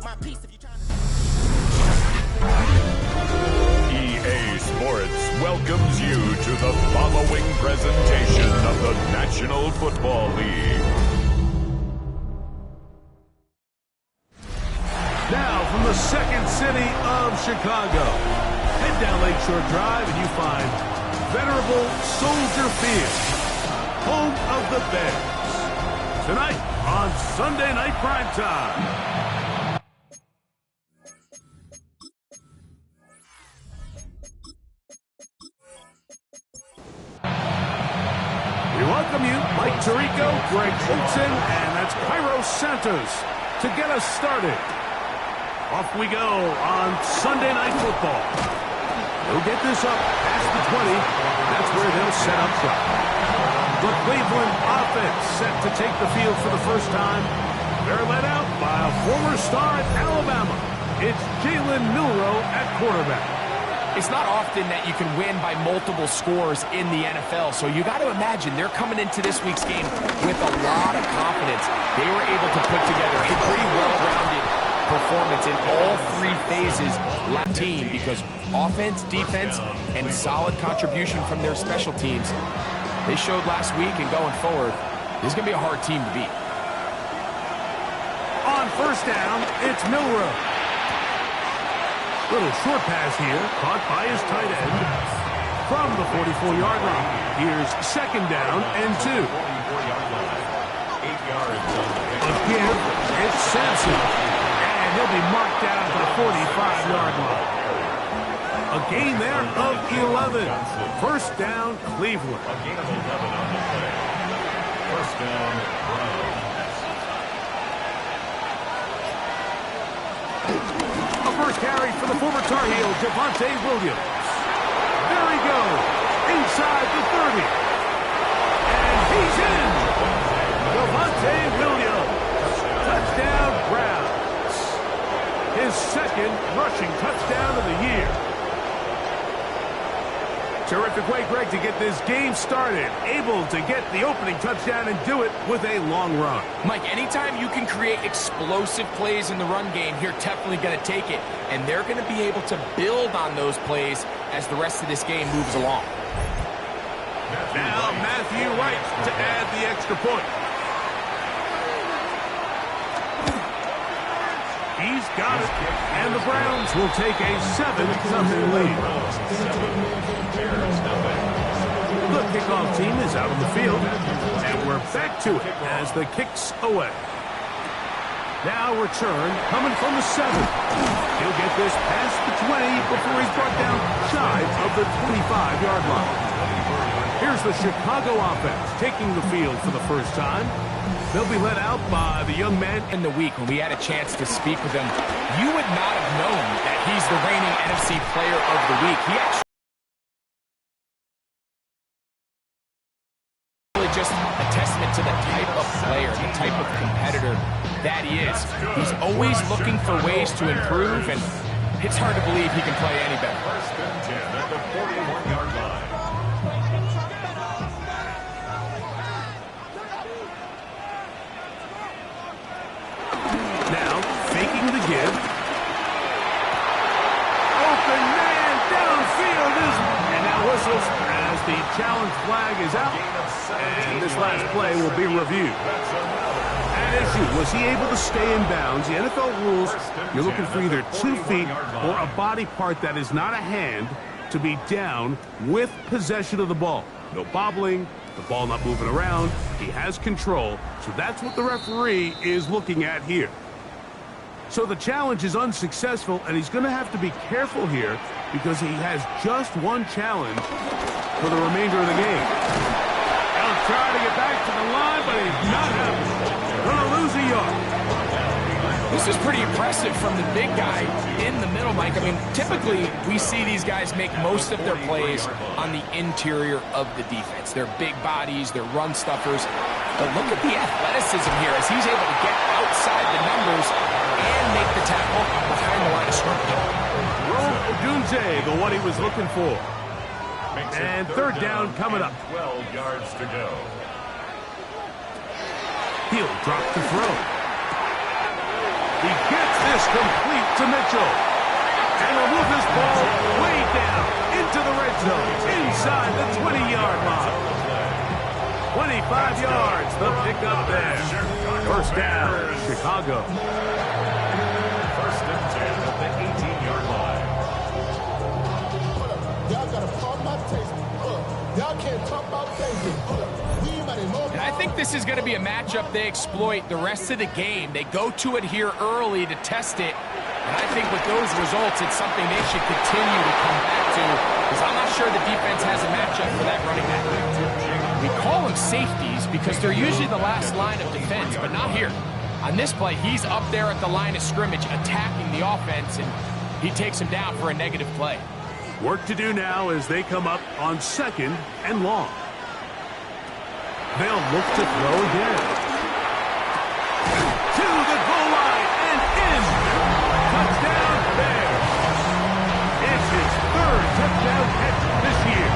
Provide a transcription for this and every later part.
my piece if you trying to... EA Sports welcomes you to the following presentation of the National Football League. Now from the second city of Chicago, head down Lakeshore Drive and you find venerable Soldier Field, home of the Bears. Tonight on Sunday Night Primetime. We welcome you, Mike Tirico, Greg Olson, and that's Cairo Santos to get us started. Off we go on Sunday Night Football. They'll get this up past the 20. That's where they'll set up shop. The Cleveland offense set to take the field for the first time. They're led out by a former star at Alabama. It's Jalen Milroe at quarterback. It's not often that you can win by multiple scores in the NFL, so you got to imagine they're coming into this week's game with a lot of confidence. They were able to put together a pretty well-rounded performance in all three phases of the team because offense, defense, and solid contribution from their special teams. They showed last week and going forward, this is going to be a hard team to beat. On first down, it's Milroe. Little short pass here, caught by his tight end from the 44-yard line. Here's second down and 2. A give, it's Sampson, and he'll be marked down to the 45-yard line. A gain there of 11. First down, Cleveland. A gain of 11 on the play. First down, Browns. A first carry for the former Tar Heel, Javonte Williams. There he goes, inside the 30. And he's in. Javonte Williams. Touchdown, Browns. His second rushing touchdown of the year. Terrific way, Greg, to get this game started. Able to get the opening touchdown and do it with a long run. Mike, anytime you can create explosive plays in the run game, you're definitely going to take it. And they're going to be able to build on those plays as the rest of this game moves along. Now Matthew Wright to add the extra point. He's got it. And the Browns will take a 7-0 lead. The kickoff team is out on the field. And we're back to it as the kick's away. Now return coming from the 7. He'll get this past the 20 before he's brought down shy of the 25-yard line. Here's the Chicago offense taking the field for the first time. They'll be led out by the young man. In the week, when we had a chance to speak with him, you would not have known that he's the reigning NFC Player of the Week. He actually just a testament to the type of player, the type of competitor that he is. He's always looking for ways to improve, and it's hard to believe he can play any better. First and 10 at the 41-yard line. Now, faking the give. Open man downfield and now whistles as the challenge flag is out. And this last play will be reviewed. At issue, was he able to stay in bounds? The NFL rules, you're looking for either 2 feet or a body part that is not a hand to be down with possession of the ball. No bobbling, the ball not moving around. He has control. So that's what the referee is looking at here. So the challenge is unsuccessful, and he's going to have to be careful here because he has just one challenge for the remainder of the game. He'll try to get back to the line, but he's not happening. Going to lose a yard. This is pretty impressive from the big guy in the middle, Mike. I mean, typically we see these guys make most of their plays on the interior of the defense. They're big bodies, they're run stuffers. But look at the athleticism here as he's able to get outside the numbers and make the tackle behind the line of scrimmage. Rome Odunze, the one he was looking for. And third down coming up. 12 yards to go. He'll drop to throw. He gets this complete to Mitchell. And will move this ball way down into the red zone, inside the 20-yard line. 25 yards, the pickup there. First down, Chicago. First and 10 at the 18-yard line. Y'all gotta pump my taste. Y'all can't talk about tasting. And I think this is going to be a matchup they exploit the rest of the game. They go to it here early to test it. And I think with those results, it's something they should continue to come back to, because I'm not sure the defense has a matchup for that running back. We call them safeties because they're usually the last line of defense, but not here. On this play, he's up there at the line of scrimmage attacking the offense, and he takes him down for a negative play. Work to do now as they come up on 2nd and long. They'll look to throw again. To the goal line and in. Touchdown Bears. It's his 3rd touchdown catch this year.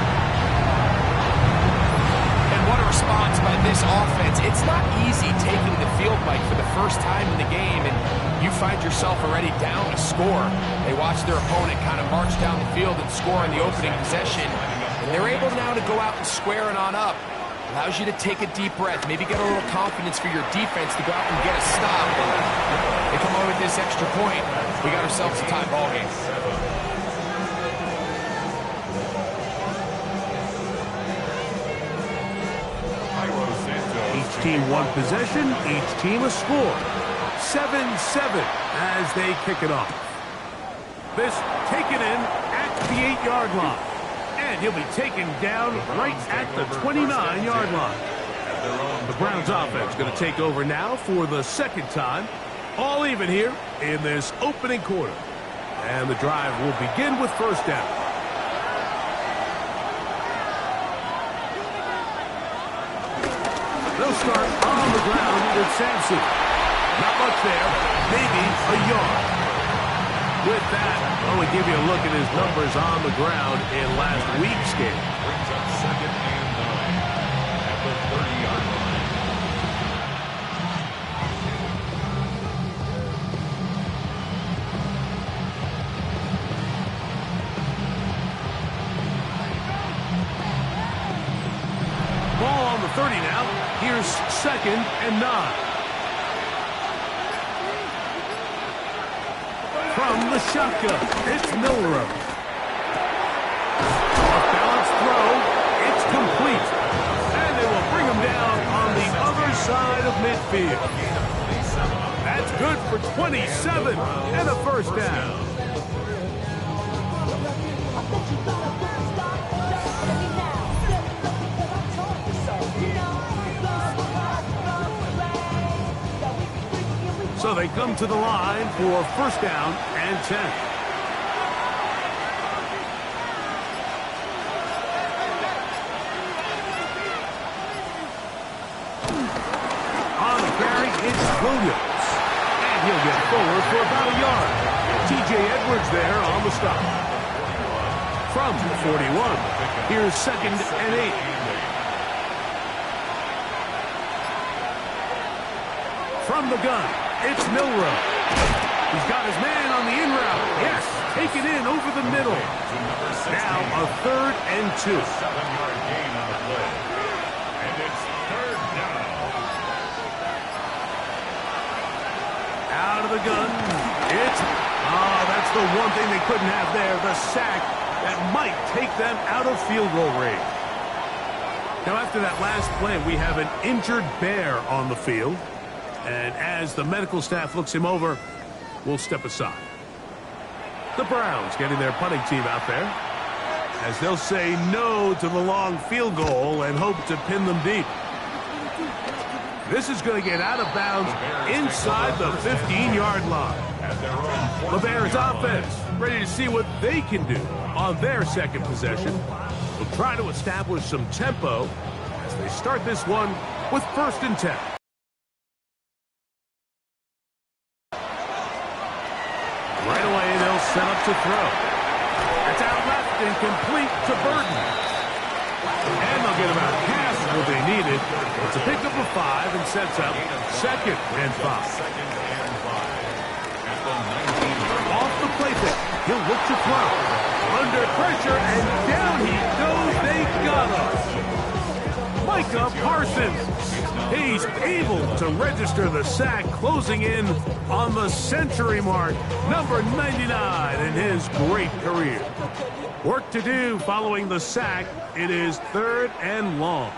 And what a response by this offense. It's not easy taking the field, Mike, for the first time in the game, and you find yourself already down a score. They watch their opponent kind of march down the field and score in the opening possession, and they're able now to go out and square it on up. Allows you to take a deep breath, maybe get a little confidence for your defense to go out and get a stop. And they come away with this extra point. We got ourselves a tie ball game. 1 possession, each team a score. 7-7 as they kick it off. This taken in at the 8-yard line. And he'll be taken down right at the 29-yard line. The Browns offense going to take over now for the 2nd time. All even here in this opening quarter. And the drive will begin with first down. They'll start on the ground with Sampson. Not much there, maybe a yard. With that, I want to give you a look at his numbers on the ground in last week's game. Brings up 2nd and 9 at the 30-yard line. Ball on the 30 now. Here's 2nd and 9. From the shotgun, it's Milrow. Off-balance throw, it's complete. And they will bring him down on the other side of midfield. That's good for 27 and a first down. So they come to the line for first down and 10. On the carry, it's Williams. And he'll get forward for about a yard. T.J. Edwards there on the stop. From 41, here's 2nd and 8. From the gun, it's Milrow. He's got his man on the in route. Yes, take it in over the middle. Now a 3rd and 2. 7-yard gain on the play. And it's 3rd down. Out of the gun. That's the one thing they couldn't have there, the sack that might take them out of field goal range. Now after that last play, we have an injured Bear on the field. And as the medical staff looks him over, we'll step aside. The Browns getting their punting team out there, as they'll say no to the long field goal and hope to pin them deep. This is going to get out of bounds inside the 15-yard line. The Bears offense ready to see what they can do on their 2nd possession. They'll try to establish some tempo as they start this one with 1st and 10. Right away, they'll set up to throw. It's out left and complete to Burton. And they'll get about half of what they needed. It's a pickup of 5 and sets up 2nd and 5. Off the play pick. He'll look to throw. Under pressure, and down he goes. They got him. Micah Parsons. He's able to register the sack, closing in on the century mark. Number 99 in his great career. Work to do following the sack. It is 3rd and long.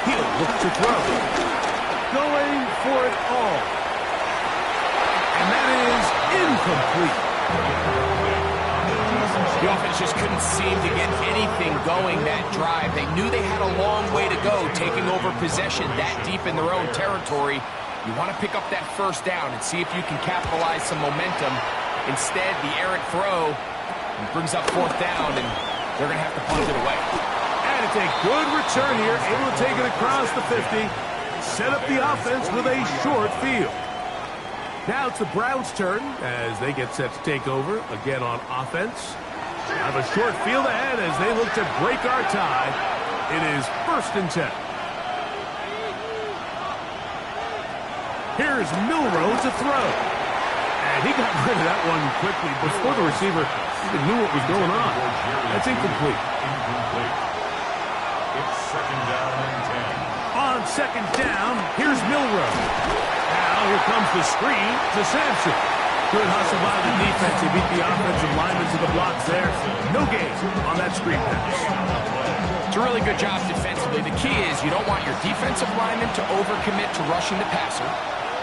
He'll look to throw. Going for it all. And that is incomplete. The offense just couldn't seem to get anything going that drive. They knew they had a long way to go, taking over possession that deep in their own territory. You want to pick up that first down and see if you can capitalize some momentum. Instead, the errant throw brings up 4th down, and they're going to have to punt it away. And it's a good return here, able to take it across the 50. Set up the offense with a short field. Now it's the Browns' turn as they get set to take over again on offense. Have a short field ahead as they look to break our tie. It is 1st and 10. Here's Milrow to throw. And he got rid of that one quickly before the receiver even knew what was going on. That's incomplete. It's 2nd down and 10. On 2nd down, here's Milrow. Now here comes the screen to Sampson. Good hustle by the defense. He beat the offensive linemen to the blocks there. No gain on that screen pass. It's a really good job defensively. The key is you don't want your defensive linemen to overcommit to rushing the passer,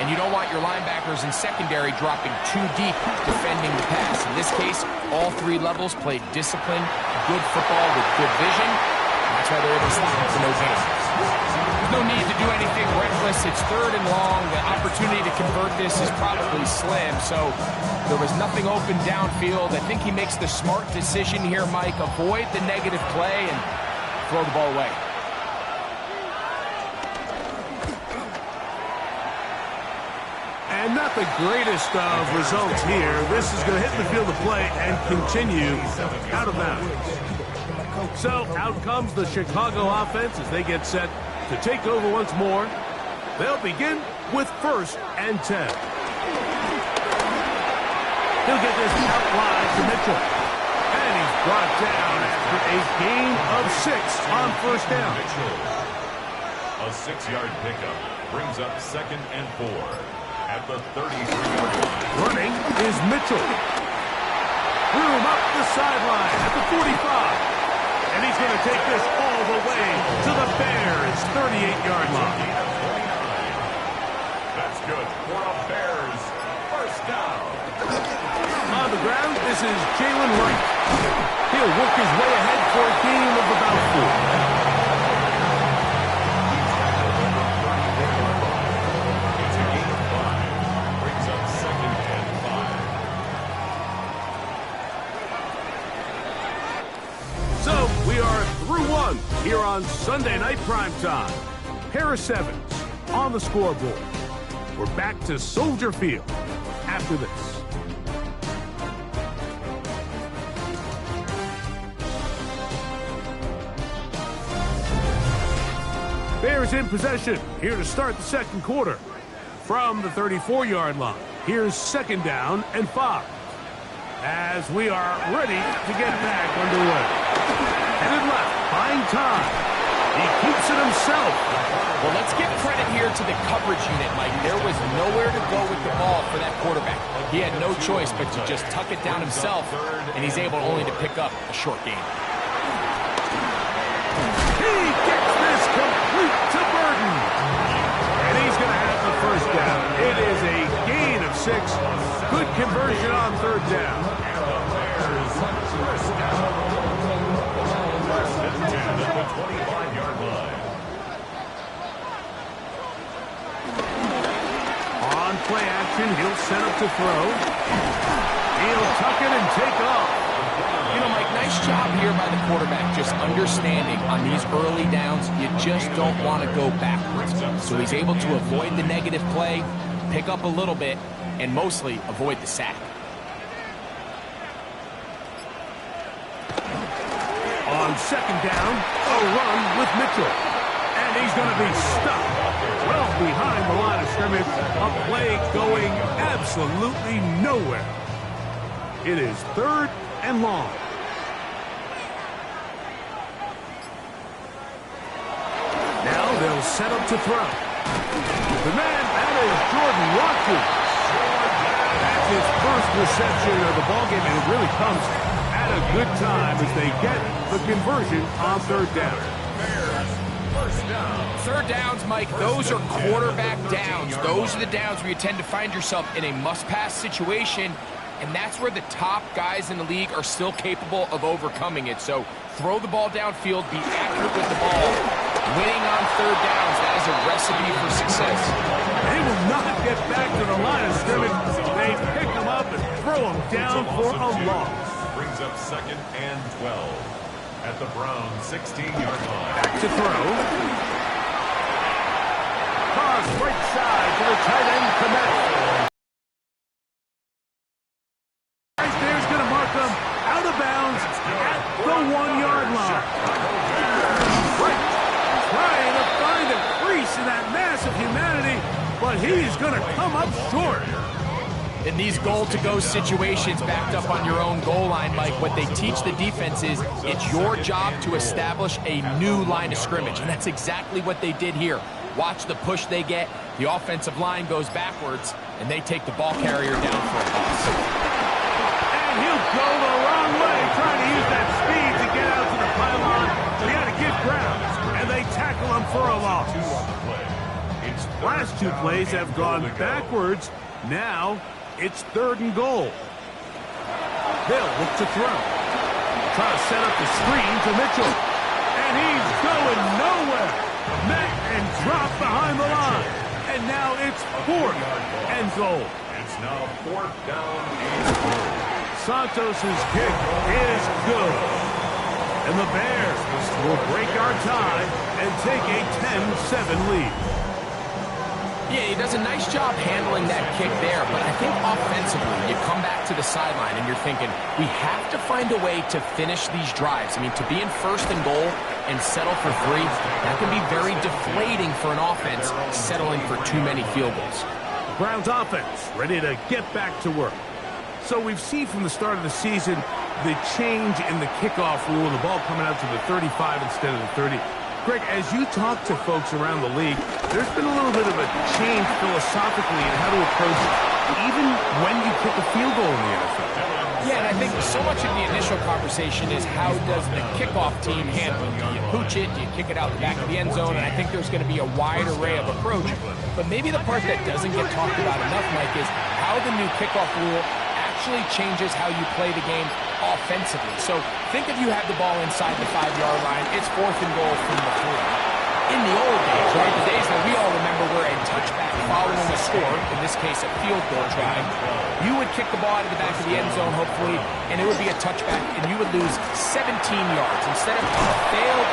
and you don't want your linebackers in secondary dropping too deep defending the pass. In this case, all 3 levels played disciplined, good football with good vision. That's why they're able to stop it for no gain. There's no need to do anything reckless. It's 3rd and long. The opportunity to convert this is probably slim, so there was nothing open downfield. I think he makes the smart decision here, Mike. Avoid the negative play and throw the ball away. And not the greatest of results here. This is going to hit the field of play and continue out of bounds. So out comes the Chicago offense as they get set to take over once more. They'll begin with 1st and 10. He'll get this out wide to Mitchell. And he's brought down after a gain of 6 on 1st down. A 6-yard pickup brings up 2nd and 4 at the 33-yard line. Running is Mitchell. Room up the sideline at the 45. And he's going to take this all the way to the Bears' 38-yard line. That's good for a Bears 1st down. On the ground, this is Jalen Wright. He'll work his way ahead for a gain of about 4. It's a gain of 5. Brings up 2nd and 5. So we are through 1 here on Sunday Night Primetime. Harris Evans on the scoreboard. We're back to Soldier Field after this. Bears in possession here to start the 2nd quarter. From the 34-yard line, here's 2nd down and 5. As we are ready to get back underway. Headed left, buying time. He keeps it himself. Well, let's give credit here to the coverage unit, Mike. There was nowhere to go with the ball for that quarterback. He had no choice but to just tuck it down himself, and he's able only to pick up a short gain. He gets this complete to Burton. And he's going to have the 1st down. It is a gain of 6. Good conversion on 3rd down. At the 25-yard line. On play action, he'll set up to throw. He'll tuck it and take off. You know, Mike, nice job here by the quarterback, just understanding on these early downs, you just don't want to go backwards. So he's able to avoid the negative play, pick up a little bit, and mostly avoid the sack. On 2nd down, a run with Mitchell. And he's going to be stuck. well behind the line of scrimmage. A play going absolutely nowhere. It is 3rd and long. Now they'll set up to throw. The man, that is Jordan Watkins. That's his first reception of the ballgame, and it really comes at a good time as they get the conversion on 3rd down. Third downs, Mike, those are quarterback downs. Those are the downs where you tend to find yourself in a must-pass situation, and that's where the top guys in the league are still capable of overcoming it. So throw the ball downfield, be accurate with the ball. Winning on 3rd downs, that is a recipe for success. They will not get back to the line of scrimmage. They pick them up and throw them down for a loss. Brings up 2nd and 12 at the Browns 16-yard line. Back to throw. Cross right side to the tight end, Komet. Right there's going to mark them out of bounds at the 1-yard line. Right, trying to find a crease in that mass of humanity, but he's going to come up short. In these goal-to-go situations backed up on your own goal line, Mike, what they teach the defense is it's your job to establish a new line of scrimmage, and that's exactly what they did here. Watch the push they get. The offensive line goes backwards, and they take the ball carrier down for a loss. And he'll go the wrong way, trying to use that speed to get out to the pylon. But he had to get ground, and they tackle him for a loss. Last 2 plays have gone backwards. Now it's 3rd and goal. They'll look to throw. Try to set up the screen to Mitchell. And he's going nowhere. Met and dropped behind the line. And now it's 4th and goal. It's now 4th down and goal. Santos' kick is good. And the Bears will break our tie and take a 10-7 lead. Yeah, he does a nice job handling that kick there, but I think offensively, you come back to the sideline and you're thinking, we have to find a way to finish these drives. I mean, to be in 1st and goal and settle for 3, that can be very deflating for an offense settling for too many field goals. Browns offense ready to get back to work. So we've seen from the start of the season the change in the kickoff rule, the ball coming out to the 35 instead of the 30. Greg, as you talk to folks around the league, there's been a little bit of a change philosophically in how to approach it, even when you kick a field goal in the NFL. Yeah, and I think so much of the initial conversation is how does the kickoff team handle it? Do you pooch it? Do you kick it out the back of the end zone? And I think there's going to be a wide array of approach. But maybe the part that doesn't get talked about enough, Mike, is how the new kickoff rule actually changes how you play the game offensively. So think if you have the ball inside the 5-yard line, it's 4th and goal from the 3. In the old days, right, the days that we all remember were a touchback following a score, in this case a field goal try, you would kick the ball out of the back of the end zone, hopefully, and it would be a touchback, and you would lose 17 yards. Instead of a failed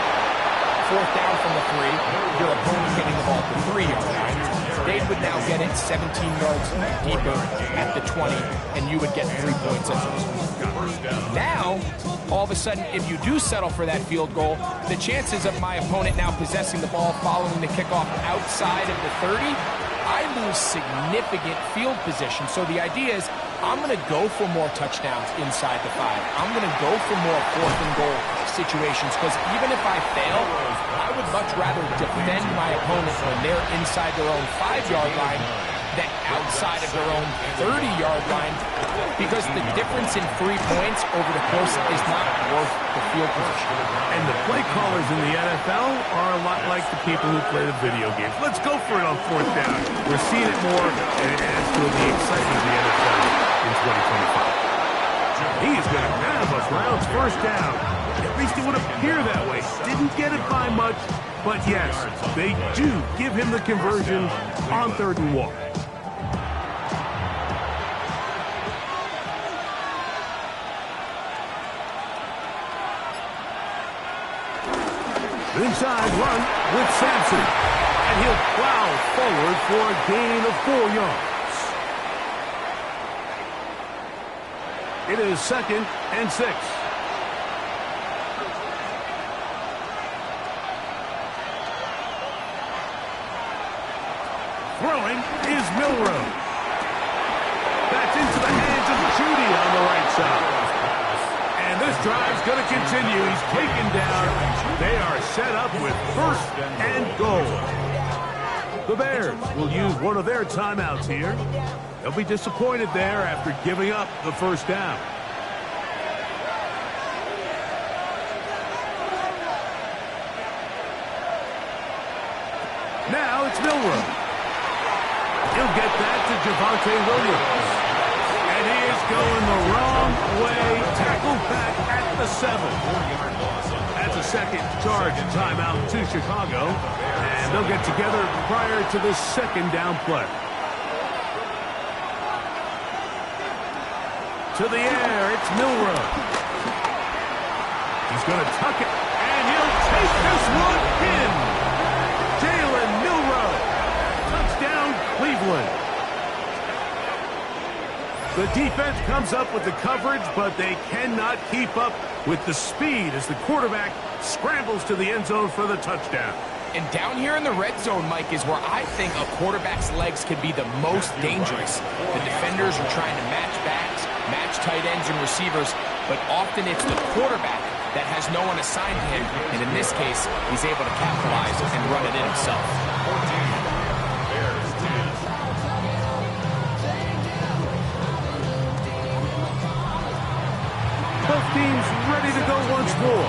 4th down from the 3, your opponent getting the ball at the 3-yard line, they would now get it 17 yards deeper at the 20, and you would get 3 points as a result. Now, all of a sudden, if you do settle for that field goal, the chances of my opponent now possessing the ball following the kickoff outside of the 30, I lose significant field position. So the idea is I'm going to go for more touchdowns inside the 5. I'm going to go for more 4th and goal situations because even if I fail, I would much rather defend my opponent when they're inside their own 5-yard line than outside of their own 30-yard line because the difference in 3 points over the course is not worth the field position. And the play callers in the NFL are a lot like the people who play the video games. Let's go for it on 4th down. We're seeing it more, and it adds to the excitement of the NFL in 2025. He's going to have a Browns 1st down. At least it would appear that way. Didn't get it by much, but yes, they do give him the conversion on 3rd and 1. Inside run with Sampson. And he'll plow forward for a gain of 4 yards. It is 2nd and 6. Throwing is Milrow. That's into the hands of Judy on the right side. And this drive's going to continue. He's taken down. They are set up with first and goal. The Bears will use one of their timeouts here. They'll be disappointed there after giving up the first down. Now it's Milrow. He'll get that to Javonte Williams. And he is going the wrong way. Tackled back at the 7. That's a second charge and timeout to Chicago. And they'll get together prior to the second down play. To the air, it's Milrow. He's going to tuck it, and he'll take this one in. Jalen Milrow. Touchdown, Cleveland. The defense comes up with the coverage, but they cannot keep up with the speed as the quarterback scrambles to the end zone for the touchdown. And down here in the red zone, Mike, is where I think a quarterback's legs can be the most dangerous. The defenders are trying to match backs, match tight ends and receivers, but often it's the quarterback that has no one assigned to him, and in this case, he's able to capitalize and run it in himself. 14, Bears 10. Both teams ready to go once more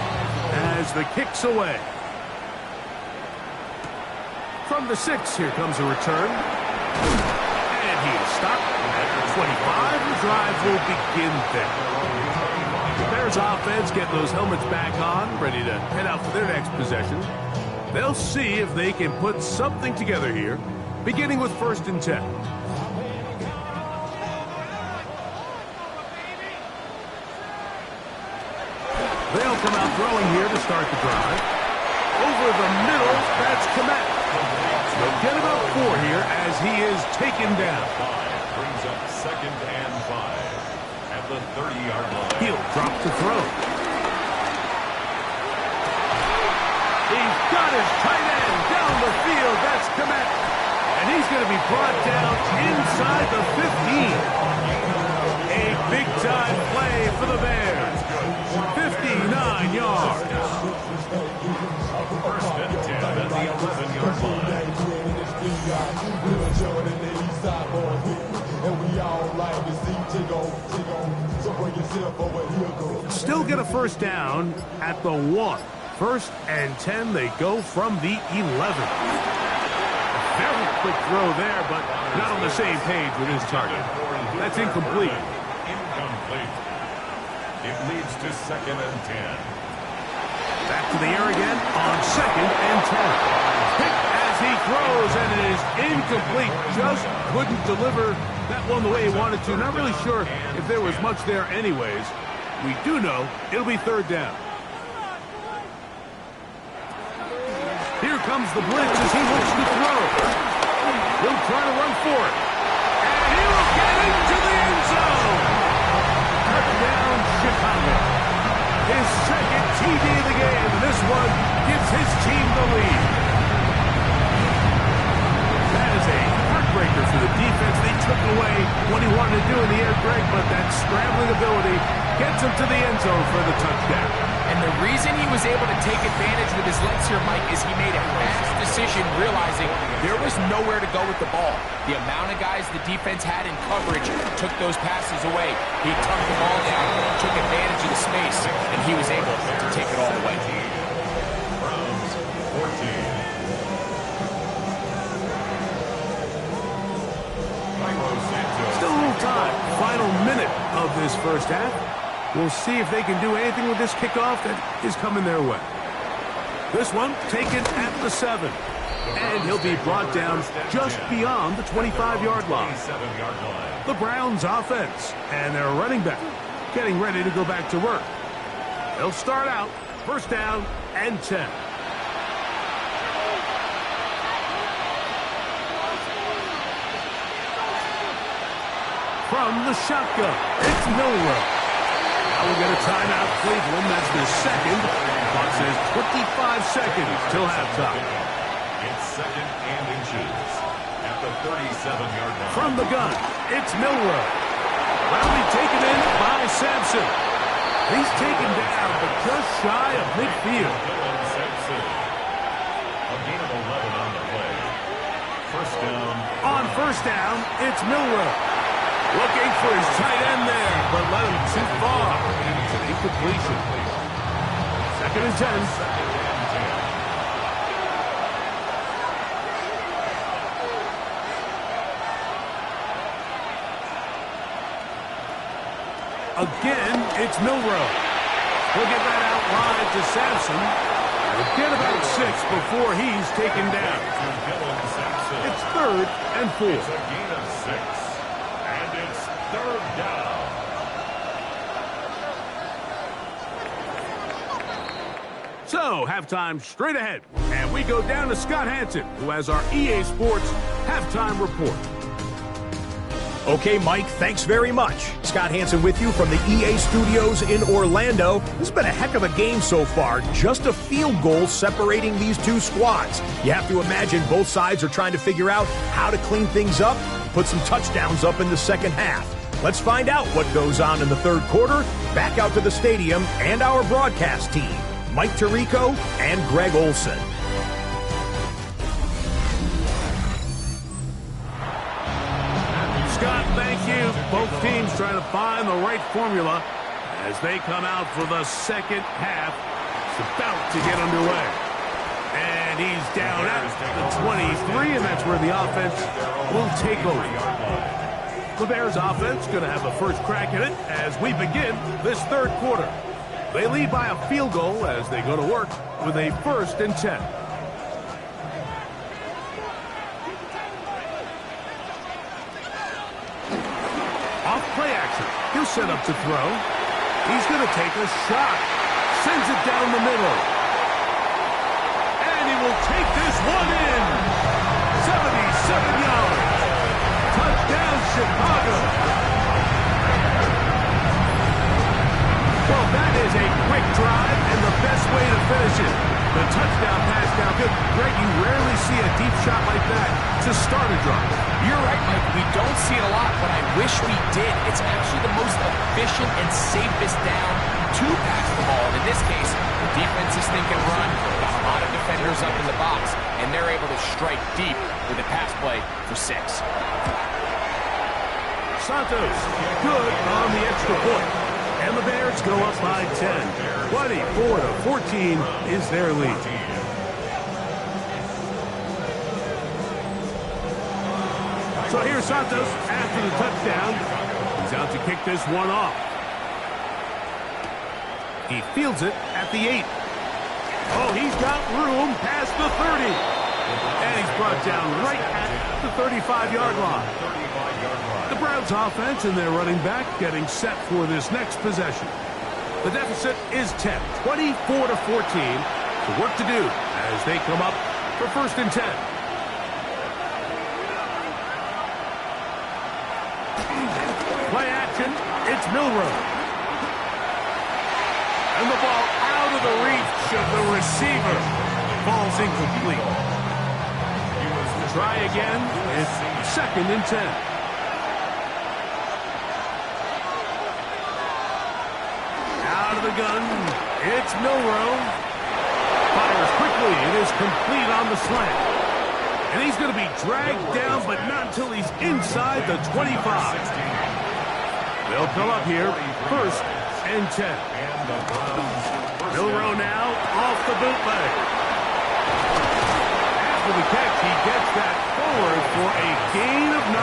as the kick's away. From the 6, here comes a return. And he is stopped at the 25. The drive will begin there. Bears offense getting those helmets back on, ready to head out for their next possession. They'll see if they can put something together here, beginning with 1st and 10. They'll come out throwing here to start the drive. Over the middle, that's Komet. They'll get about 4 here as he is taken down. 5 brings up 2nd and 5 at the 30-yard line. He'll drop to throw. He's got his tight end down the field. That's Komet. And he's going to be brought down inside the 15. A big-time play for the Bears. 59 yards. 1st and 10 at the 11-yard line. Still get a first down at the 1. 1st and 10, they go from the 11. Very quick throw there, but not on the same page with his target. That's incomplete. Incomplete. It leads to 2nd and 10. Back to the air again on 2nd and 10. Picked as he throws, and it is incomplete. Just couldn't deliver that one the way he wanted to. Not really sure if there was much there anyways. We do know it'll be 3rd down. Here comes the blitz as he looks to throw. He'll try to run for it. And he will get into the end zone. Touchdown, Chicago. His 2nd TD of the game, and this one gives his team the lead. That is a heartbreaker for the defense. They took away what he wanted to do in the air, Greg, but that scrambling ability gets him to the end zone for the touchdown. And the reason he was able to take advantage with his legs here, Mike, is he made a fast decision realizing there was nowhere to go with the ball. The amount of guys the defense had in coverage took those passes away. He tucked the ball down, took advantage of the space, and he was able to take it all the way. Browns 14. Still a little time. Final minute of this first half. We'll see if they can do anything with this kickoff that is coming their way. This one taken at the 7. And he'll be brought down just beyond the 25-yard line. The Browns offense and their running back getting ready to go back to work. They'll start out 1st down and 10. From the shotgun, it's Milrow. Now we'll get a timeout, Cleveland. That's the 2nd. Clock says 25 seconds till halftime. It's 2nd and inches at the 37-yard line. From the gun, it's Milroe. Rowley taken in by Sampson. He's taken down, but just shy of midfield. A gain of 11 on the play. First down. On first down, it's Milroe. Looking for his tight end there, but let him too far. It's an incompletion. Second and 10. Again, it's Milroe. He'll get that out wide to Sampson. He'll get about 6 before he's taken down. It's 3rd and 4. It's a gain of 6. And it's 3rd down. So, halftime straight ahead. And we go down to Scott Hansen, who has our EA Sports halftime report. Okay, Mike, thanks very much. Scott Hansen with you from the EA Studios in Orlando. This has been a heck of a game so far. Just a field goal separating these two squads. You have to imagine both sides are trying to figure out how to clean things up, put some touchdowns up in the second half. Let's find out what goes on in the third quarter. Back out to the stadium and our broadcast team, Mike Tirico and Greg Olson. Scott, thank you. Both teams trying to find the right formula as they come out for the second half. It's about to get underway. And he's down at the 23, and that's where the offense will take over. The Bears offense going to have the first crack at it as we begin this third quarter. They lead by a field goal as they go to work with a 1st and 10. Off play action. He'll set up to throw. He's going to take a shot. Sends it down the middle. And he will take this one in. 77 yards. Touchdown, Chicago. Well, that is a quick drive and the best way to finish it. The touchdown pass down good. Greg, you rarely see a deep shot like that to start a drive. You're right, Mike. We don't see it a lot, but I wish we did. It's actually the most efficient and safest down to pass the ball. And in this case, the defense is thinking run. Got a lot of defenders up in the box, and they're able to strike deep with a pass play for 6. Santos, good on the extra point. And the Bears go up by 10. 24-14 is their lead. So here's Santos after the touchdown. He's out to kick this one off. He fields it at the 8. Oh, he's got room past the 30. And he's brought down right at the 35-yard line. The Browns offense and their running back getting set for this next possession. The deficit is 10, 24-14. So work to do as they come up for 1st and 10. Play action, it's Milroe. And the ball out of the reach of the receiver. Ball's incomplete. Try again, it's 2nd and 10. Out of the gun, it's Milroe. Fires quickly, it is complete on the slant. And he's going to be dragged down, but not until he's inside the 25. They'll come up here, 1st and 10. Milroe now off the bootleg. After the catch, he gets that forward for a gain of 9.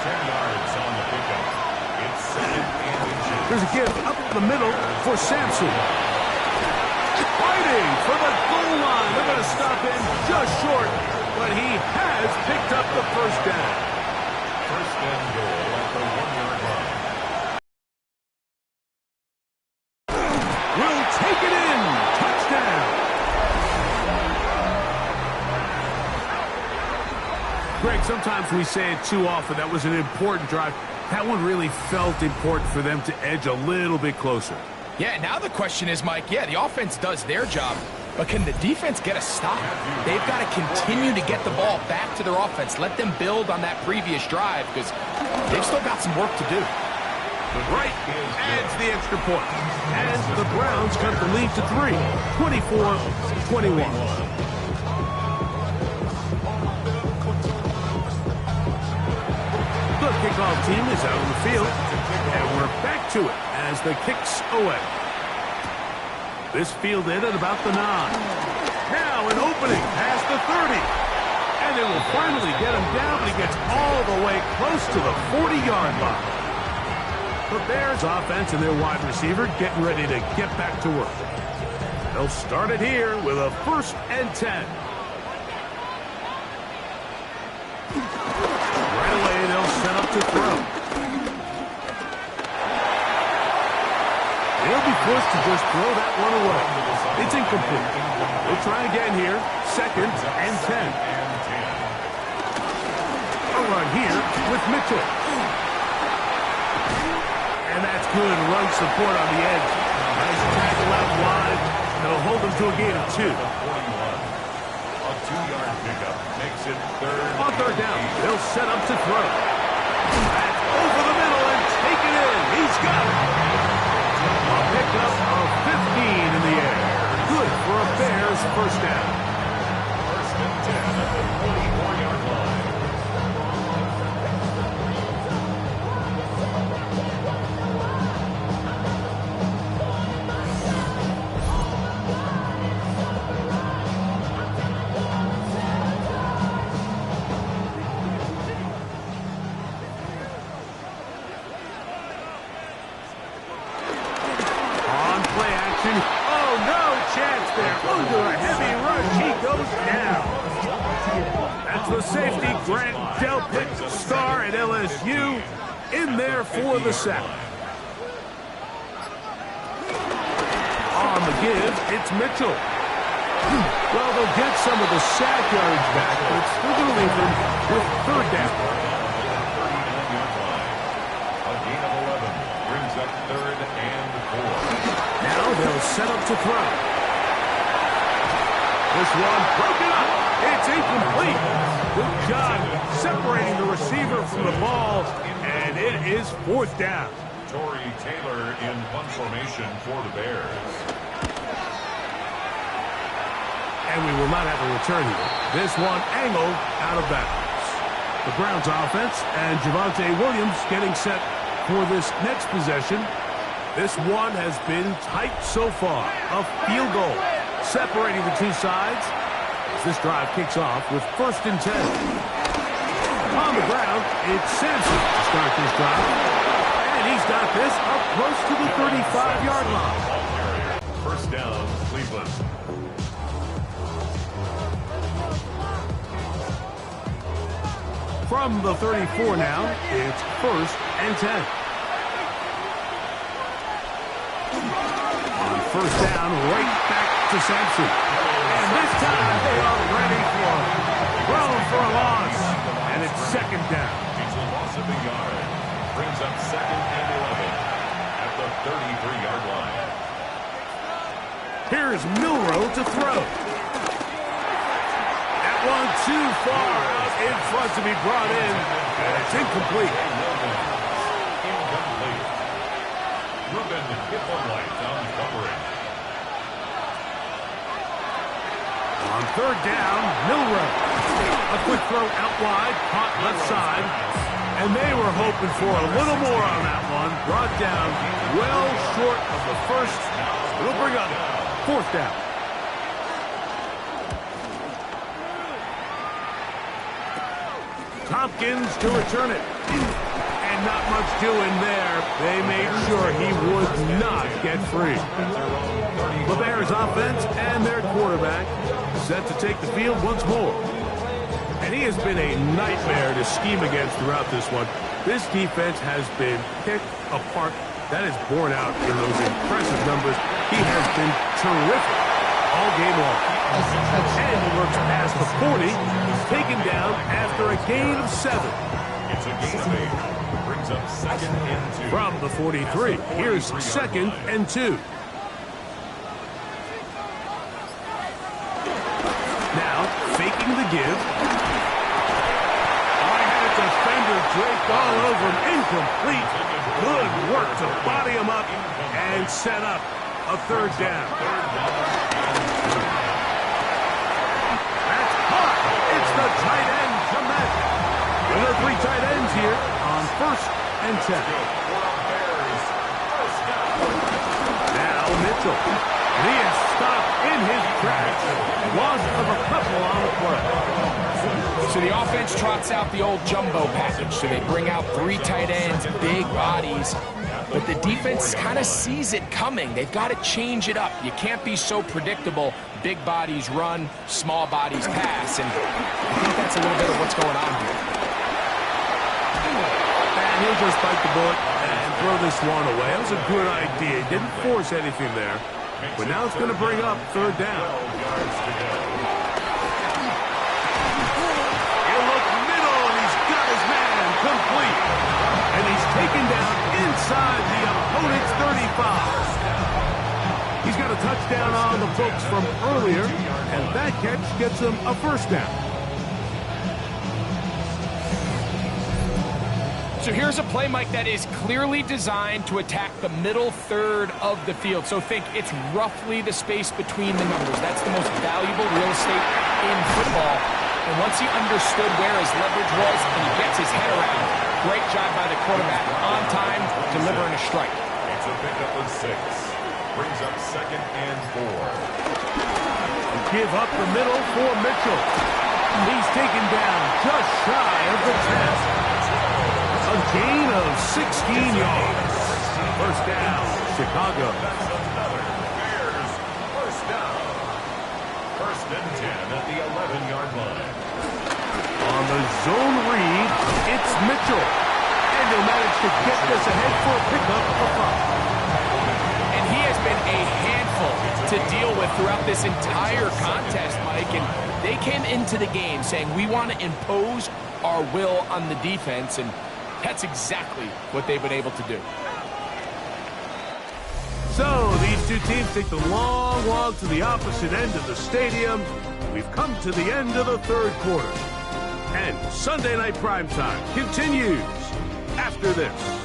10 yards on the pickup. It's 2nd and inches. There's a give up the middle for Sampson. Fighting for the goal line. They're going to stop him just short, but he has picked up the 1st down. 1st and goal at the 1-yard line. Will take it in. Touchdown. Greg, sometimes we say it too often. That was an important drive. That one really felt important for them to edge a little bit closer. Yeah, now the question is, Mike, the offense does their job. But can the defense get a stop? They've got to continue to get the ball back to their offense. Let them build on that previous drive because they've still got some work to do. Right adds the extra point. And the Browns cut the lead to 3, 24-21. The kickoff team is out on the field, and we're back to it as the kicks away. This fielded at about the 9. Now an opening past the 30. And they will finally get him down, but he gets all the way close to the 40-yard line. The Bears offense and their wide receiver getting ready to get back to work. They'll start it here with a 1st and 10. Right away, they'll set up to throw. They'll be forced to just throw that one away. It's incomplete. They'll try again here. 2nd and 10. A run here with Mitchell. And that's good run support on the edge. Nice tackle out wide. They'll hold them to a gain of 2. A 2-yard pickup makes it 3rd. On 3rd down, they'll set up to throw. That's over the middle and taken in. He's got it. A pickup of 15 in the air. Good for a Bears 1st down. 1st and 10 at the 44-yard line. Under a heavy rush, he goes down. That's the safety, Grant Delpit, star at LSU, in there for the sack. On the give, it's Mitchell. Well, they'll get some of the sack yardage back, but it's still going to leave them with 3rd down. A gain of 11 brings up 3rd and 4. Now they'll set up to throw. This one broken up. It's incomplete. Good job separating the receiver from the ball, and it is 4th down. Torrey Taylor in punt formation for the Bears. And we will not have a return here. This one angled out of bounds. The Browns offense and Javonte Williams getting set for this next possession. This one has been tight so far. A field goal separating the two sides as this drive kicks off with 1st and 10. On the ground, it's Sampson to start this drive. And he's got this up close to the 35-yard line. 1st down, Cleveland. From the 34 now, it's 1st and 10. On 1st down, right back to Sampson. And this time they are ready for it. Thrown for a loss. And it's 2nd down. It's a loss of a yard. Brings up 2nd and 11 at the 33-yard line. Here's Milroe to throw. That one too far out in front to be brought in. And it's incomplete. Incomplete. Ruben Hippolyte on covering. On 3rd down, Milroe. A quick throw out wide, caught left side. And they were hoping for a little more on that one. Brought down well short of the 1st. It'll bring up 4th down. Tompkins to return it. And not much doing there. They made sure he would not get free. The Bears offense and their quarterback set to take the field once more. And he has been a nightmare to scheme against throughout this one. This defense has been picked apart. That is borne out in those impressive numbers. He has been terrific all game long. And he looks past the 40, taken down after a gain of 7. It's a gain of 8. Brings up 2nd and 2. From the 43, here's 2nd and 2. down, faking the give. I had a defender draped all over him. Incomplete. Good work to body him up and set up a third down. That's caught. It's the tight end from that. There are 3 tight ends here on 1st and 10. Now Mitchell. And he is stopped in his tracks. Loss of a couple on the play. So the offense trots out the old jumbo package. So they bring out 3 tight ends, big bodies. But the defense kind of sees it coming. They've got to change it up. You can't be so predictable. Big bodies run, small bodies pass. And I think that's a little bit of what's going on here. And he'll just bite the bullet and throw this one away. That was a good idea. He didn't force anything there. But now it's going to bring up 3rd down. He'll look middle, and he's got his man complete. And he's taken down inside the opponent's 35. He's got a touchdown on the books from earlier, and that catch gets him a 1st down. So here's a play, Mike, that is clearly designed to attack the middle 3rd of the field. So think it's roughly the space between the numbers. That's the most valuable real estate in football. And once he understood where his leverage was and he gets his head around, great job by the quarterback on time, delivering a strike. It's a pickup of 6. Brings up 2nd and 4. Give up the middle for Mitchell. He's taken down just shy of the 10. A gain of 16 yards. 1st down, Chicago. That's another Bears 1st down. 1st and 10 at the 11-yard line. On the zone read, it's Mitchell. And he'll manage to get this ahead for a pickup of 5. And he has been a handful to deal with throughout this entire contest, Mike. And they came into the game saying, we want to impose our will on the defense. And that's exactly what they've been able to do. So these 2 teams take the long walk to the opposite end of the stadium. We've come to the end of the 3rd quarter. And Sunday Night Primetime continues after this.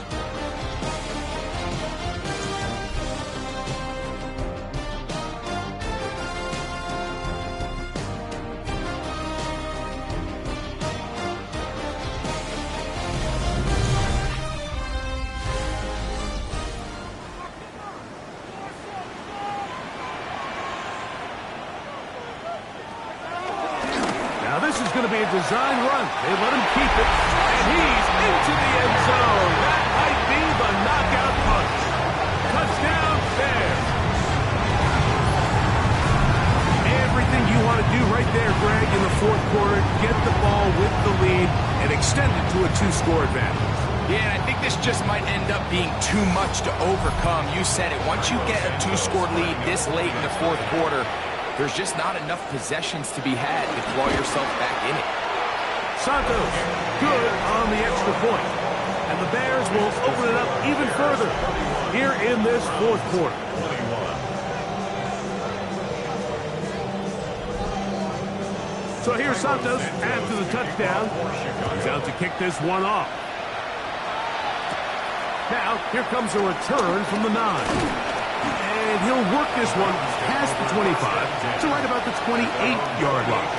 This is going to be a design run. They let him keep it, and he's into the end zone. That might be the knockout punch. Touchdown, Bears. Everything you want to do right there, Greg, in the 4th quarter, get the ball with the lead and extend it to a 2-score advantage. Yeah, and I think this just might end up being too much to overcome. You said it. Once you get a 2-score lead this late in the 4th quarter, there's just not enough possessions to be had to claw yourself back in it. Santos, good on the extra point. And the Bears will open it up even further here in this 4th quarter. So here's Santos after the touchdown. He's out to kick this one off. Now, here comes a return from the 9. And he'll work this one past the 25 to right about the 28-yard line.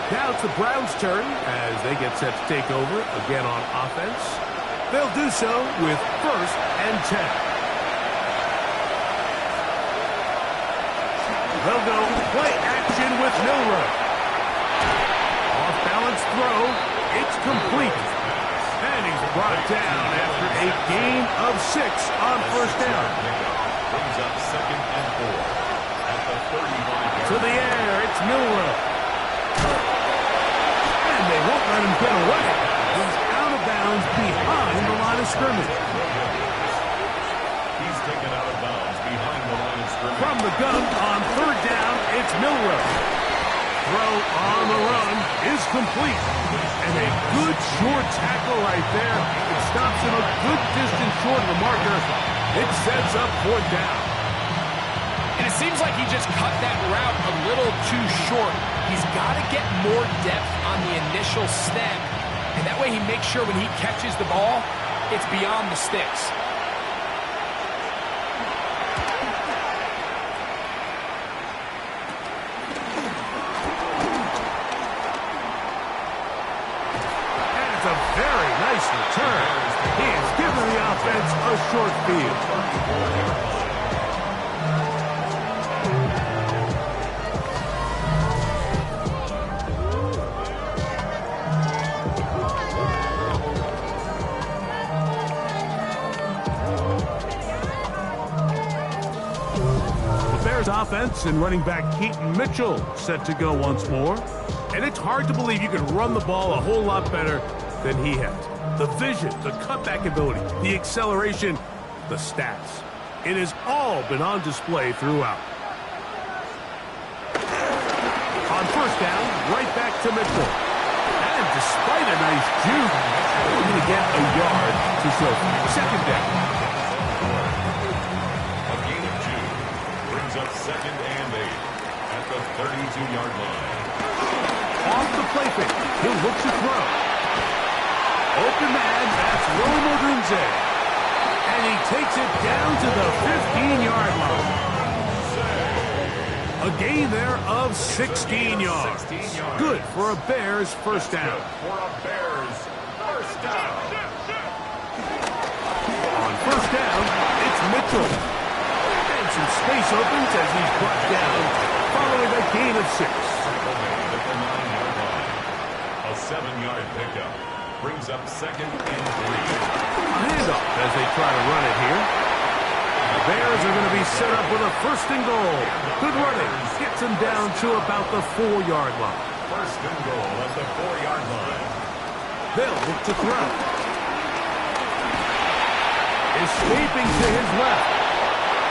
Now it's the Browns' turn as they get set to take over again on offense. They'll do so with 1st and 10. They'll go play action with Milroe. Off-balance throw. It's complete. And he's brought down after a gain of 6 on 1st down. Brings up 2nd and 4 at the 35. To the air, it's Milroe. And they won't let him get away. He's out of bounds behind the line of scrimmage. He's taken out of bounds behind the line of scrimmage. From the gun on 3rd down, it's Milroe. Throw on the run is complete. And a good short tackle right there. It stops him a good distance short of the marker. It sets up 4th down. And it seems feels like he just cut that route a little too short. He's got to get more depth on the initial step, and that way he makes sure when he catches the ball, it's beyond the sticks. And it's a very nice return. He has given the offense a short field. Offense and running back Keaton Mitchell set to go once more. And it's hard to believe you can run the ball a whole lot better than he has. The vision, the cutback ability, the acceleration, the stats. It has all been on display throughout. On first down, right back to Mitchell. And despite a nice juke, we're going to get a yard to show for second down. Up second and 8 at the 32-yard line. Off the play fake. He'll look to throw. Open man, that's Rome Odunze. And he takes it down to the 15-yard line. A gain there of 16 yards. Good for a Bears first down. On first down, it's Mitchell. Some space opens as he's brought down following a gain of 6. A 7-yard pickup brings up second and 3. A handoff as they try to run it here. The Bears are going to be set up with a first and goal. Good running. Gets him down to about the 4-yard line. First and goal at the 4-yard line. They'll look to throw. Escaping to his left.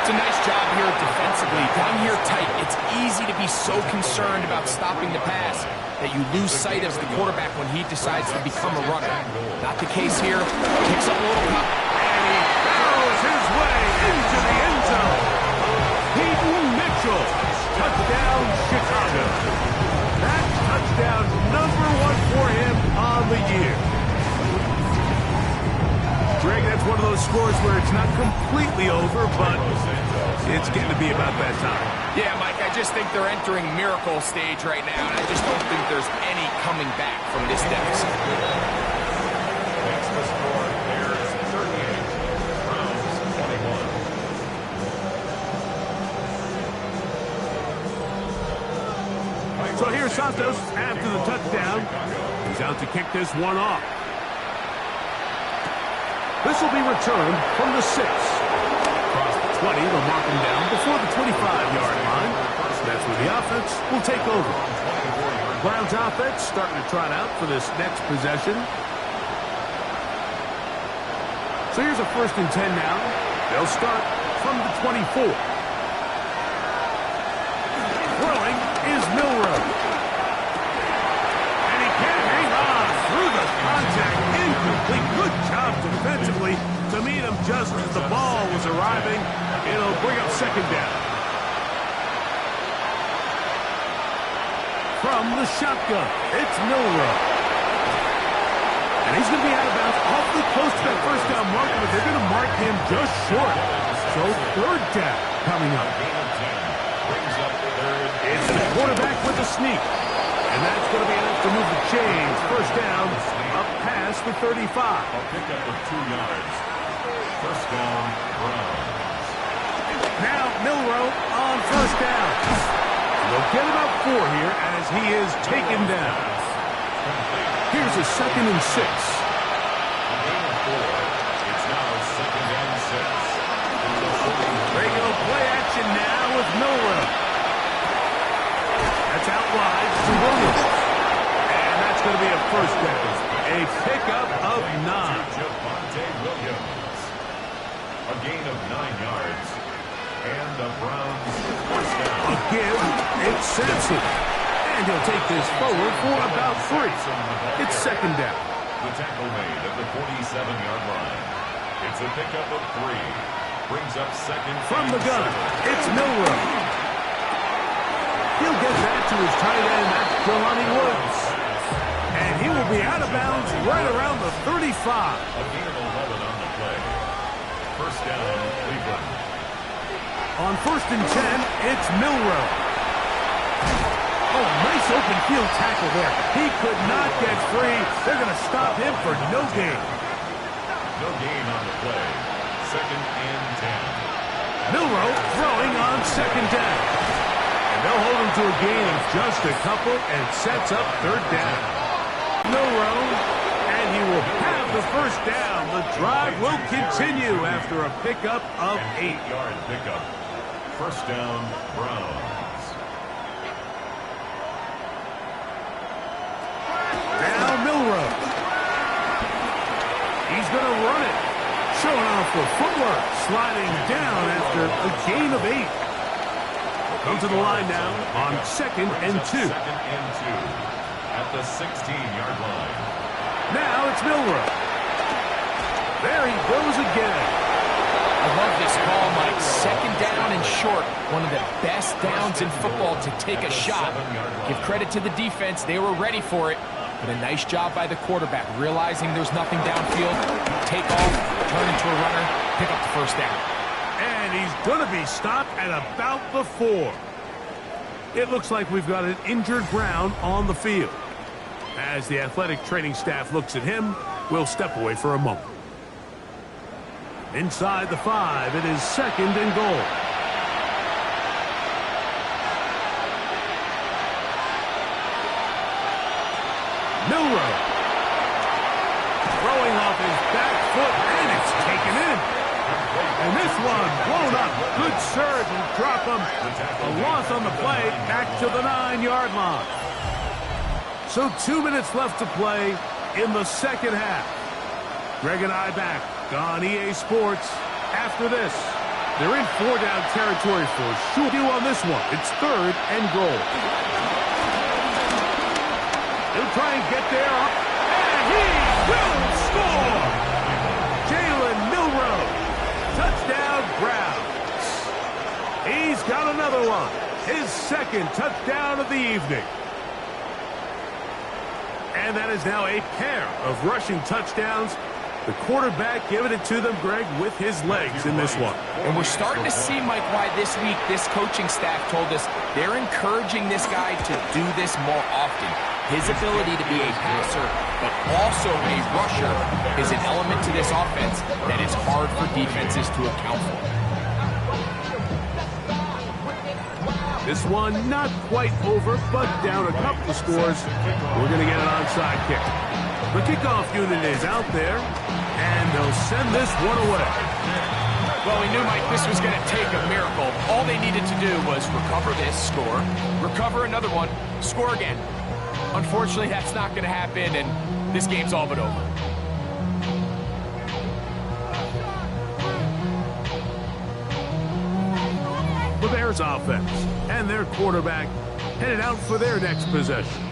It's a nice job here defensively. Down here tight, it's easy to be so concerned about stopping the pass that you lose sight of the quarterback when he decides to become a runner. Not the case here. Picks up a little pop. And he barrels his way into the end zone. Keaton Mitchell. Touchdown, Chicago. That touchdown number 1 for him on the year. Greg, that's one of those scores where it's not completely over, but it's getting to be about that time. Yeah, Mike, I just think they're entering miracle stage right now, and I just don't think there's any coming back from this deficit. Makes the score Bears 38, Browns 21. So here's Santos after the touchdown. He's out to kick this one off. This will be returned from the 6. Across the 20, they'll mark him down before the 25-yard line. That's where the offense will take over. Browns offense starting to trot out for this next possession. So here's a first and 10 now. They'll start from the 24. Throwing is Milroe. And he can't hang on through the contact. Incomplete. Good job defensively to meet him just as the ball was arriving. It'll bring up second down. From the shotgun, it's Milroe. And he's going to be out of bounds awfully close to that first down marker, but they're going to mark him just short. So third down coming up. It's the quarterback with the sneak. And that's going to be enough to move the chains. First down, up past the 35. A pickup of 2 yards. First down, Browns. Now Milroe on first down. They'll get about 4 here as he is taken down. Here's a second and 6. A gain of 4. It's now second and 6. They go play action now with Milroe. That's out wide to Williams. And that's going to be a first down. A pickup of 9. Williams. A gain of 9 yards. And the Browns first down. A give. It's Sampson. And he'll take this forward for about 3. It's second down. The tackle made at the 47-yard line. It's a pickup of 3. Brings up second. From the gun, it's Milroe. to his tight end, that's Jelani Woods. And he will be out of bounds right around the 35. A gain of 11 on the play. First down, Cleveland. On 1st and 10, it's Milroe. Oh, nice open field tackle there. He could not get free. They're going to stop him for no gain. No gain on the play. 2nd and 10. Milroe throwing on 2nd down. And they'll hold him to a gain of just a couple and sets up 3rd down. Milroe, and he will have the 1st down. The drive will continue after a pickup of 8. 8-yard pickup. First down, Browns. Now Milroe. He's going to run it. Showing off the footwork. Sliding down after a gain of 8. Come to the line now on 2nd and 2. 2nd and 2. At the 16-yard line. Now it's Milroe. There he goes again. I love this call, Mike. 2nd down and short. One of the best downs in football to take a shot. Give credit to the defense. They were ready for it. But a nice job by the quarterback, realizing there's nothing downfield. Take off, turn into a runner, pick up the 1st down. And he's going to be stopped at about the 4. It looks like we've got an injured Brown on the field. As the athletic training staff looks at him, we'll step away for a moment. Inside the 5, it is 2nd and goal. Milroe. Throwing off his back foot, and it's taken in. And this one blown up. Good surge and drop him. A loss on the play, back to the 9-yard line. So 2 minutes left to play in the 2nd half. Greg and I back on EA Sports. After this, they're in 4-down territory for sure. On this one, it's 3rd and goal. He'll try and get there, and he will score! Jalen Milroe, touchdown Browns. He's got another one, his 2nd touchdown of the evening. And that is now a pair of rushing touchdowns. The quarterback giving it to them, Greg, with his legs in this one. And we're starting to see, Mike, why this week this coaching staff told us they're encouraging this guy to do this more often. His ability to be a passer, but also a rusher, is an element to this offense that is hard for defenses to account for. This one not quite over, but down a couple of scores. We're going to get an onside kick. The kickoff unit is out there, and they'll send this one away. Well, we knew, Mike, this was going to take a miracle. All they needed to do was recover this, score, recover another one, score again. Unfortunately, that's not going to happen, and this game's all but over. The Bears offense and their quarterback headed out for their next possession.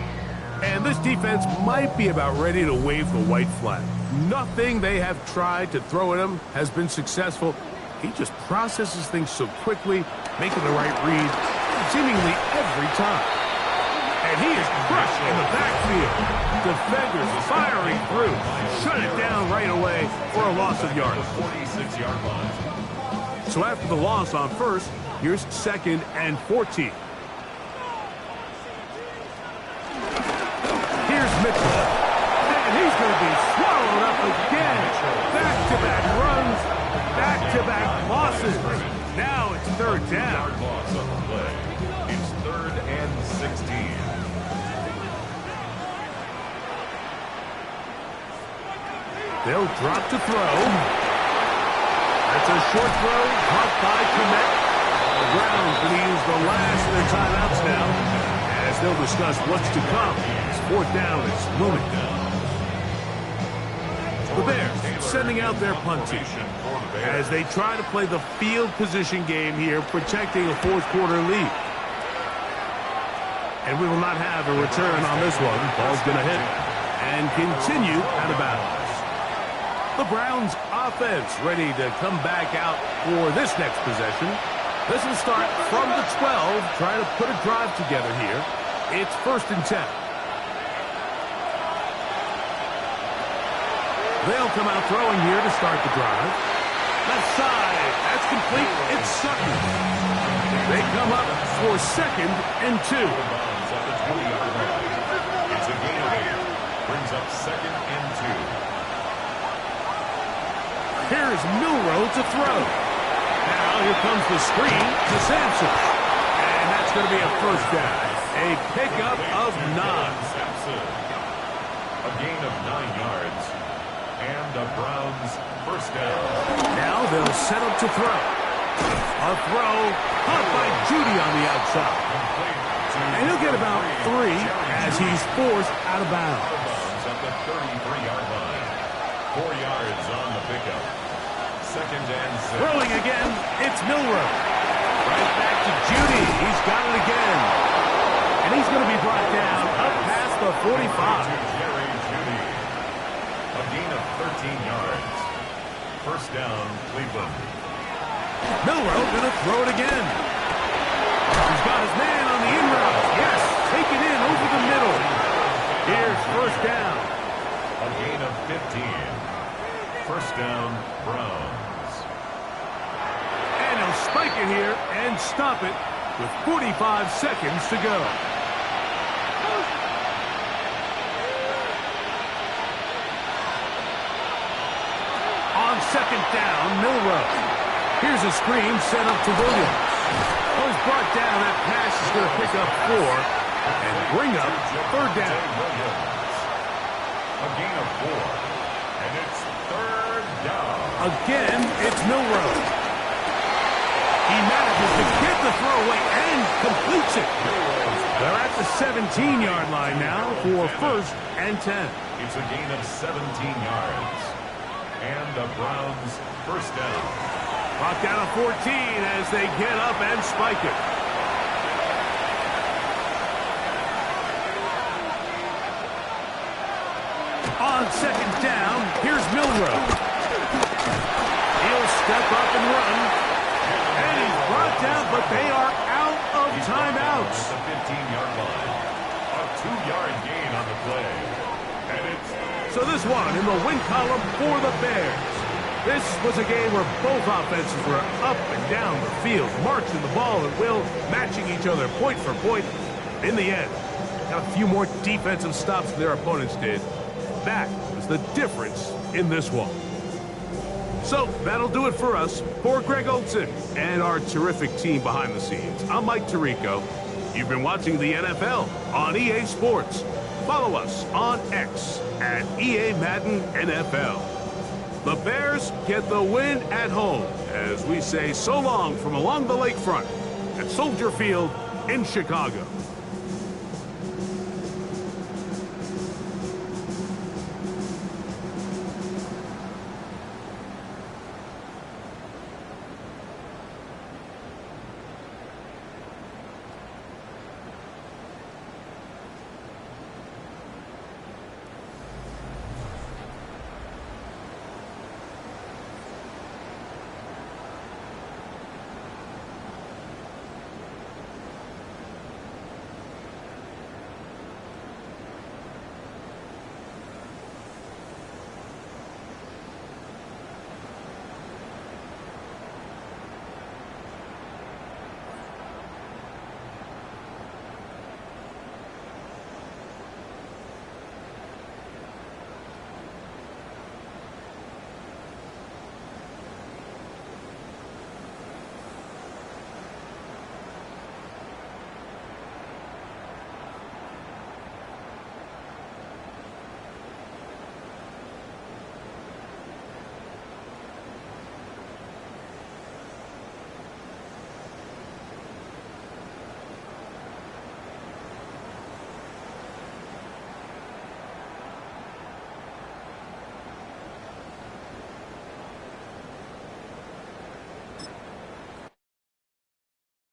And this defense might be about ready to wave the white flag. Nothing they have tried to throw at him has been successful. He just processes things so quickly, making the right read seemingly every time. And he is crushed in the backfield. Defenders firing through. Shut it down right away for a loss of yards. 46-yard line. So after the loss on 1st, here's 2nd and 14. Here's Mitchell. And he's going to be swallowed up again. Back-to-back runs, back-to-back losses. Now it's 3rd down. Yard loss on the play. It's 3rd and 16. They'll drop to throw. That's a short throw, caught by Kmet. The Browns going to use the last of their timeouts now, as they'll discuss what's to come. As 4th down is looming. The Bears sending out their punt team as they try to play the field position game here, protecting a 4th quarter lead. And we will not have a return on this one. Ball's going to hit and continue out of bounds. The Browns offense ready to come back out for this next possession. This will start from the 12, trying to put a drive together here. It's 1st and 10. They'll come out throwing here to start the drive. Left side. That's complete. It's Sutton. They come up for 2nd and 2. It's a gain of 8. Brings up 2nd and 2. Here's Milroe to throw. Now here comes the screen to Sampson. And that's going to be a 1st down. A pickup of 9. A gain of 9 yards. And the Browns 1st down. Now they'll set up to throw. A throw caught by Judy on the outside. And he'll get about 3 as he's forced out of bounds. At the 33-yard line. 4 yards on the pickup. 2nd and 6. Throwing again, it's Milroe. Right back to Judy. He's got it again. And he's going to be brought down up past the 45. Jerry Judy. A gain of 13 yards. 1st down, Cleveland. Milroe going to throw it again. He's got his man on the in route. Yes, take it in over the middle. Here's 1st down. A gain of 15. 1st down, Browns. And he'll spike it here and stop it with 45 seconds to go. On 2nd down, Milroe. Here's a screen set up to Williams. Oh, he's brought down. That pass is going to pick up 4 and bring up 3rd down. A gain of 4. And it's 3rd down. Again, it's Milroe. He manages to get the throw away and completes it. They're at the 17-yard line now for 1st and 10. It's a gain of 17 yards. And the Browns 1st down. Clock down to 14 as they get up and spike it. On 2nd down, here's Milroe. He'll step up and run. And he's brought down, but they are out of timeouts. At the 15-yard line. A 2-yard gain on the play. And it's... So this one in the win column for the Bears. This was a game where both offenses were up and down the field, marching the ball at will, matching each other point for point. In the end, got a few more defensive stops than their opponents did. That was the difference in this one. So that'll do it for us. For Greg Olson and our terrific team behind the scenes, I'm Mike Tirico. You've been watching the NFL on EA Sports. Follow us on X at EA Madden NFL. The Bears get the win at home as we say so long from along the lakefront at Soldier Field in Chicago.